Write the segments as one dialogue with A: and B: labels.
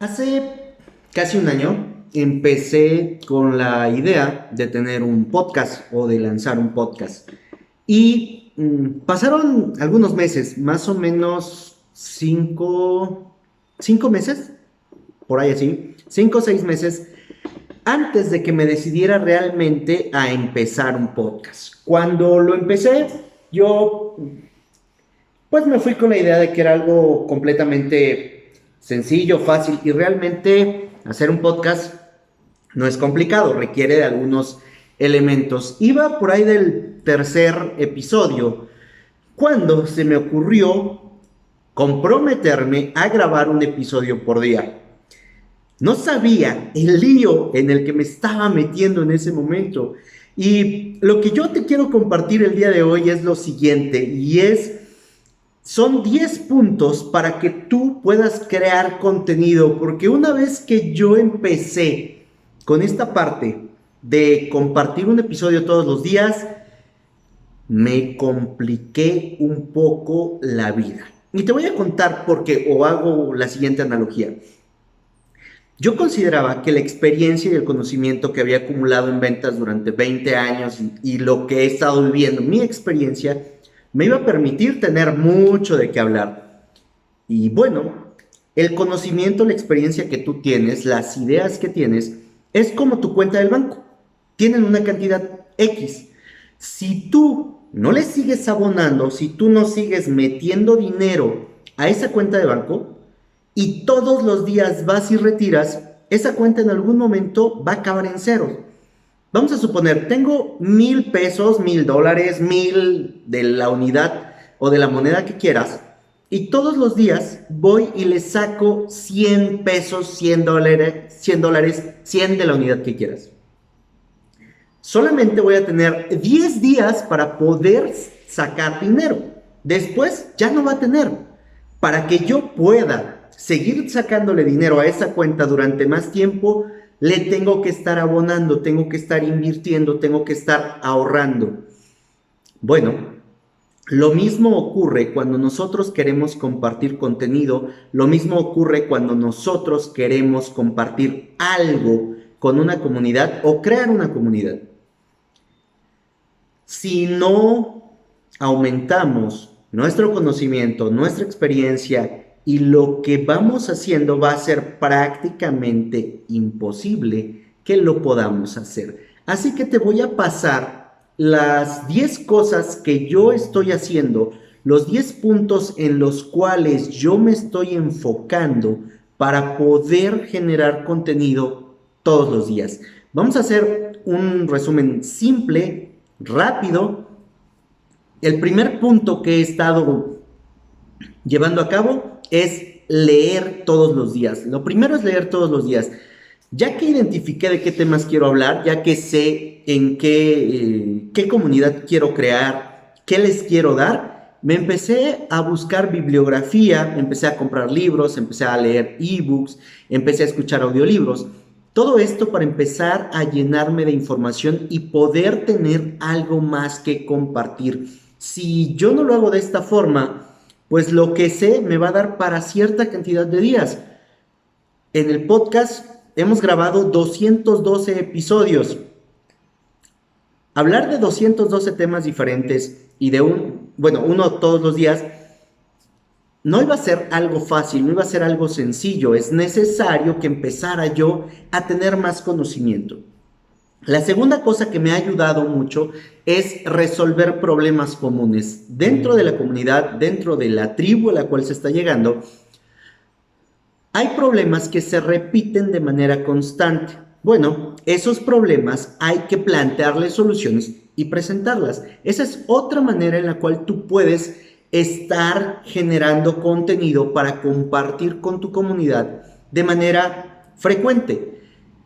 A: Hace casi un año empecé con la idea de tener un podcast o de lanzar un podcast. Y pasaron algunos meses, más o menos cinco meses, por ahí así, 5 o 6 meses, antes de que me decidiera realmente a empezar un podcast. Cuando lo empecé, yo pues me fui con la idea de que era algo completamente sencillo, fácil y realmente hacer un podcast no es complicado, requiere de algunos elementos. Iba por ahí del tercer episodio cuando se me ocurrió comprometerme a grabar un episodio por día. No sabía el lío en el que me estaba metiendo en ese momento. Y lo que yo te quiero compartir el día de hoy es lo siguiente, y son 10 puntos para que tú puedas crear contenido, porque una vez que yo empecé con esta parte de compartir un episodio todos los días, me compliqué un poco la vida. Y te voy a contar por qué, o hago la siguiente analogía. Yo consideraba que la experiencia y el conocimiento que había acumulado en ventas durante 20 años y lo que he estado viviendo, mi experiencia, me iba a permitir tener mucho de qué hablar. Y bueno, el conocimiento, la experiencia que tú tienes, las ideas que tienes, es como tu cuenta del banco. Tienen una cantidad X. Si tú no le sigues abonando, si tú no sigues metiendo dinero a esa cuenta de banco y todos los días vas y retiras, esa cuenta en algún momento va a acabar en cero. Vamos a suponer, tengo 1,000 pesos, $1,000, 1,000 de la unidad o de la moneda que quieras, y todos los días voy y le saco 100 pesos, $100, 100 de la unidad que quieras. Solamente voy a tener 10 días para poder sacar dinero. Después ya no va a tener. Para que yo pueda seguir sacándole dinero a esa cuenta durante más tiempo, le tengo que estar abonando, tengo que estar invirtiendo, tengo que estar ahorrando. Bueno, lo mismo ocurre cuando nosotros queremos compartir contenido, lo mismo ocurre cuando nosotros queremos compartir algo con una comunidad o crear una comunidad. Si no aumentamos nuestro conocimiento, nuestra experiencia y lo que vamos haciendo, va a ser prácticamente imposible que lo podamos hacer. Así que te voy a pasar las 10 cosas que yo estoy haciendo, los 10 puntos en los cuales yo me estoy enfocando para poder generar contenido todos los días. Vamos a hacer un resumen simple, rápido. El primer punto que he estado llevando a cabo es leer todos los días. Lo primero es leer todos los días. Ya que identifiqué de qué temas quiero hablar, ya que sé en qué comunidad quiero crear, qué les quiero dar, me empecé a buscar bibliografía, empecé a comprar libros, empecé a leer ebooks, empecé a escuchar audiolibros. Todo esto para empezar a llenarme de información y poder tener algo más que compartir. Si yo no lo hago de esta forma, pues lo que sé me va a dar para cierta cantidad de días. En el podcast hemos grabado 212 episodios. Hablar de 212 temas diferentes y de uno todos los días, no iba a ser algo fácil, no iba a ser algo sencillo. Es necesario que empezara yo a tener más conocimiento. La segunda cosa que me ha ayudado mucho es resolver problemas comunes. Dentro de la comunidad, dentro de la tribu a la cual se está llegando, hay problemas que se repiten de manera constante. Bueno, esos problemas hay que plantearles soluciones y presentarlas. Esa es otra manera en la cual tú puedes estar generando contenido para compartir con tu comunidad de manera frecuente.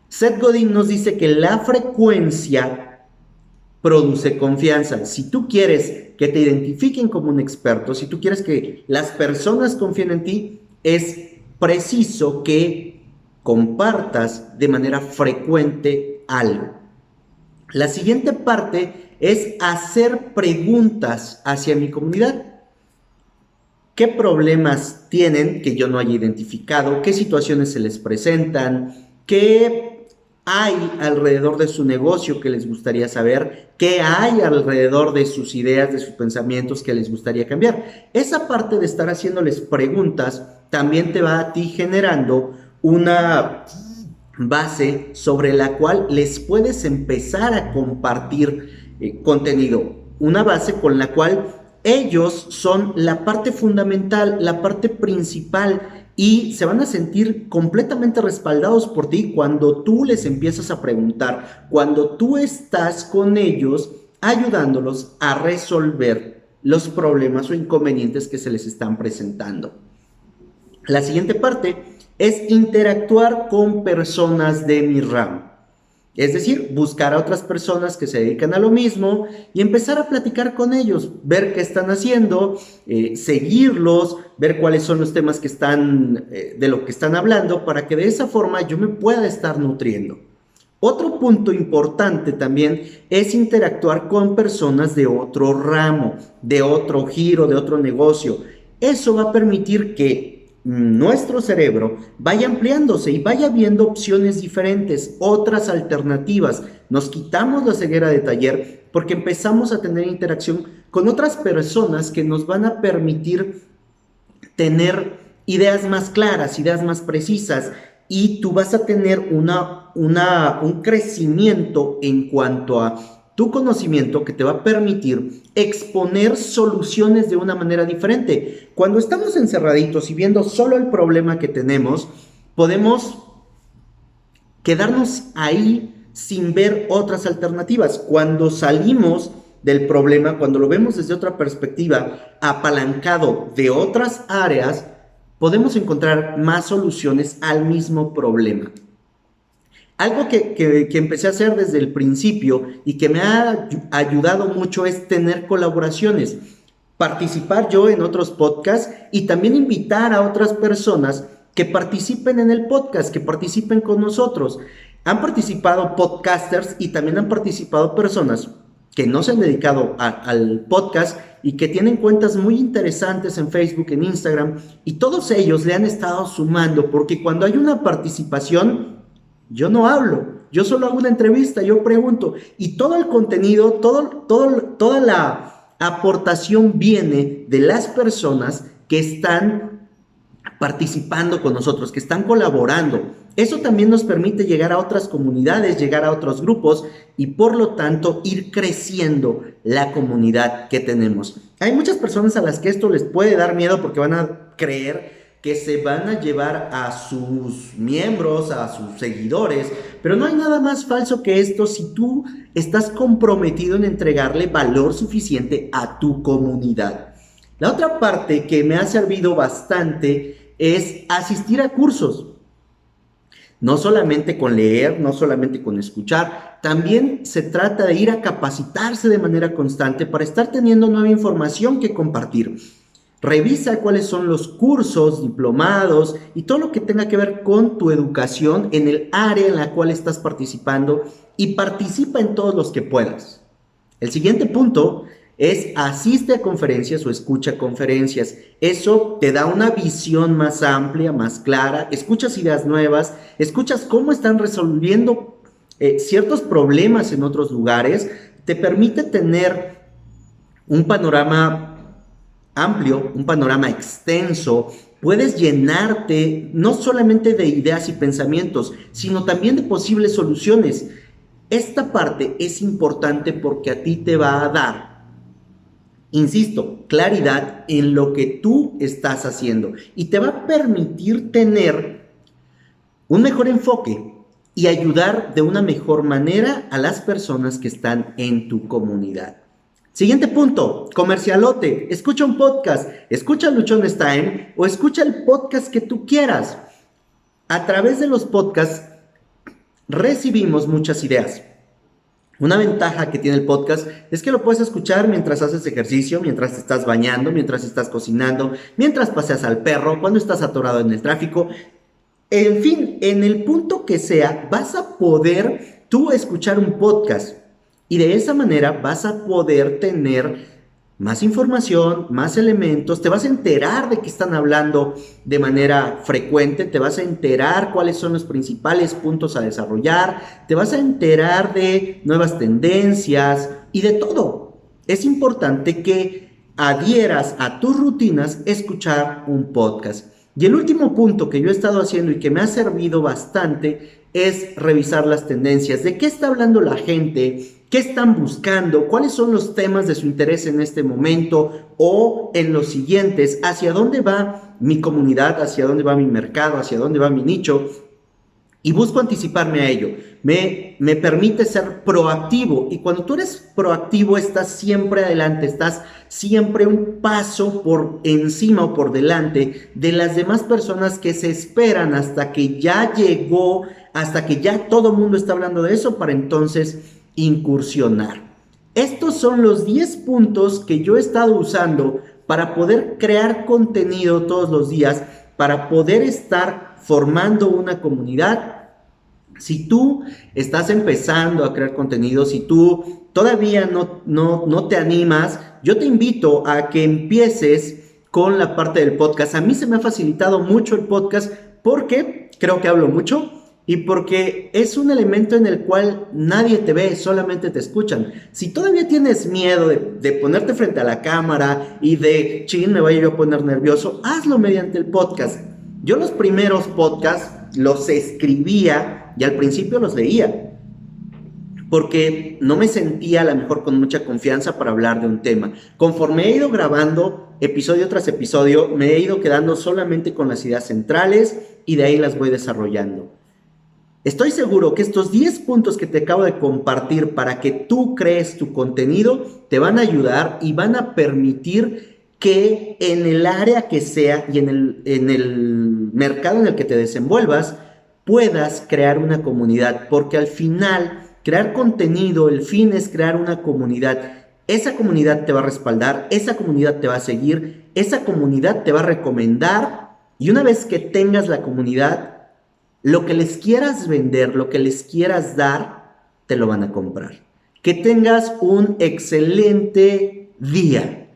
A: Seth Godin nos dice que la frecuencia produce confianza. Si tú quieres que te identifiquen como un experto, si tú quieres que las personas confíen en ti, es preciso que compartas de manera frecuente algo. La siguiente parte es hacer preguntas hacia mi comunidad. qué problemas tienen que yo no haya identificado, qué situaciones se les presentan, qué hay alrededor de su negocio que les gustaría saber, qué hay alrededor de sus ideas, de sus pensamientos que les gustaría cambiar. Esa parte de estar haciéndoles preguntas también te va a ti generando una base sobre la cual les puedes empezar a compartir contenido, una base con la cual ellos son la parte fundamental, la parte principal y se van a sentir completamente respaldados por ti cuando tú les empiezas a preguntar, cuando tú estás con ellos ayudándolos a resolver los problemas o inconvenientes que se les están presentando. La siguiente parte es interactuar con personas de mi ramo. Es decir, buscar a otras personas que se dedican a lo mismo y empezar a platicar con ellos, ver qué están haciendo, seguirlos, ver cuáles son los temas que están, de lo que están hablando, para que de esa forma yo me pueda estar nutriendo. Otro punto importante también es interactuar con personas de otro ramo, de otro giro, de otro negocio. Eso va a permitir que nuestro cerebro vaya ampliándose y vaya viendo opciones diferentes, otras alternativas. Nos quitamos la ceguera de taller porque empezamos a tener interacción con otras personas que nos van a permitir tener ideas más claras, ideas más precisas, y tú vas a tener un crecimiento en cuanto a tu conocimiento que te va a permitir exponer soluciones de una manera diferente. Cuando estamos encerraditos y viendo solo el problema que tenemos, podemos quedarnos ahí sin ver otras alternativas. Cuando salimos del problema, cuando lo vemos desde otra perspectiva, apalancado de otras áreas, podemos encontrar más soluciones al mismo problema. Algo que empecé a hacer desde el principio y que me ha ayudado mucho es tener colaboraciones, participar yo en otros podcasts y también invitar a otras personas que participen en el podcast, que participen con nosotros. Han participado podcasters y también han participado personas que no se han dedicado al podcast y que tienen cuentas muy interesantes en Facebook, en Instagram, y todos ellos le han estado sumando, porque cuando hay una participación, yo no hablo, yo solo hago una entrevista, yo pregunto, y todo el contenido, toda la aportación viene de las personas que están participando con nosotros, que están colaborando. Eso también nos permite llegar a otras comunidades, llegar a otros grupos y por lo tanto ir creciendo la comunidad que tenemos. Hay muchas personas a las que esto les puede dar miedo porque van a creer que se van a llevar a sus miembros, a sus seguidores, pero no hay nada más falso que esto si tú estás comprometido en entregarle valor suficiente a tu comunidad. La otra parte que me ha servido bastante es asistir a cursos. No solamente con leer, no solamente con escuchar, también se trata de ir a capacitarse de manera constante para estar teniendo nueva información que compartir. Revisa cuáles son los cursos, diplomados y todo lo que tenga que ver con tu educación en el área en la cual estás participando y participa en todos los que puedas. El siguiente punto es asiste a conferencias o escucha conferencias. Eso te da una visión más amplia, más clara, escuchas ideas nuevas, escuchas cómo están resolviendo ciertos problemas en otros lugares, te permite tener un panorama amplio, un panorama extenso. Puedes llenarte no solamente de ideas y pensamientos, sino también de posibles soluciones. Esta parte es importante porque a ti te va a dar, insisto, claridad en lo que tú estás haciendo y te va a permitir tener un mejor enfoque y ayudar de una mejor manera a las personas que están en tu comunidad. Siguiente punto, comercialote. Escucha un podcast, escucha Luchones Time o escucha el podcast que tú quieras. A través de los podcasts recibimos muchas ideas. Una ventaja que tiene el podcast es que lo puedes escuchar mientras haces ejercicio, mientras te estás bañando, mientras estás cocinando, mientras paseas al perro, cuando estás atorado en el tráfico. En fin, en el punto que sea, vas a poder tú escuchar un podcast. Y de esa manera vas a poder tener más información, más elementos, te vas a enterar de qué están hablando de manera frecuente, te vas a enterar cuáles son los principales puntos a desarrollar, te vas a enterar de nuevas tendencias y de todo. Es importante que adhieras a tus rutinas escuchar un podcast. Y el último punto que yo he estado haciendo y que me ha servido bastante es revisar las tendencias. ¿De qué está hablando la gente? ¿Qué están buscando? ¿Cuáles son los temas de su interés en este momento o en los siguientes? ¿Hacia dónde va mi comunidad? ¿Hacia dónde va mi mercado? ¿Hacia dónde va mi nicho? Y busco anticiparme a ello. Me permite ser proactivo. Y cuando tú eres proactivo, estás siempre adelante, estás siempre un paso por encima o por delante de las demás personas que se esperan hasta que ya llegó, hasta que ya todo el mundo está hablando de eso, para entonces incursionar. Estos son los 10 puntos que yo he estado usando para poder crear contenido todos los días, para poder estar formando una comunidad. Si tú estás empezando a crear contenido, si tú todavía no te animas, yo te invito a que empieces con la parte del podcast. A mí se me ha facilitado mucho el podcast porque creo que hablo mucho y porque es un elemento en el cual nadie te ve, solamente te escuchan. Si todavía tienes miedo de ponerte frente a la cámara y de, chin, me voy yo a poner nervioso, hazlo mediante el podcast. Yo los primeros podcasts los escribía y al principio los leía, porque no me sentía a lo mejor con mucha confianza para hablar de un tema. Conforme he ido grabando episodio tras episodio, me he ido quedando solamente con las ideas centrales y de ahí las voy desarrollando. Estoy seguro que estos 10 puntos que te acabo de compartir para que tú crees tu contenido te van a ayudar y van a permitir que en el área que sea y en el mercado en el que te desenvuelvas puedas crear una comunidad, porque al final crear contenido, el fin es crear una comunidad. Esa comunidad te va a respaldar, esa comunidad te va a seguir, esa comunidad te va a recomendar y una vez que tengas la comunidad, lo que les quieras vender, lo que les quieras dar, te lo van a comprar. Que tengas un excelente día.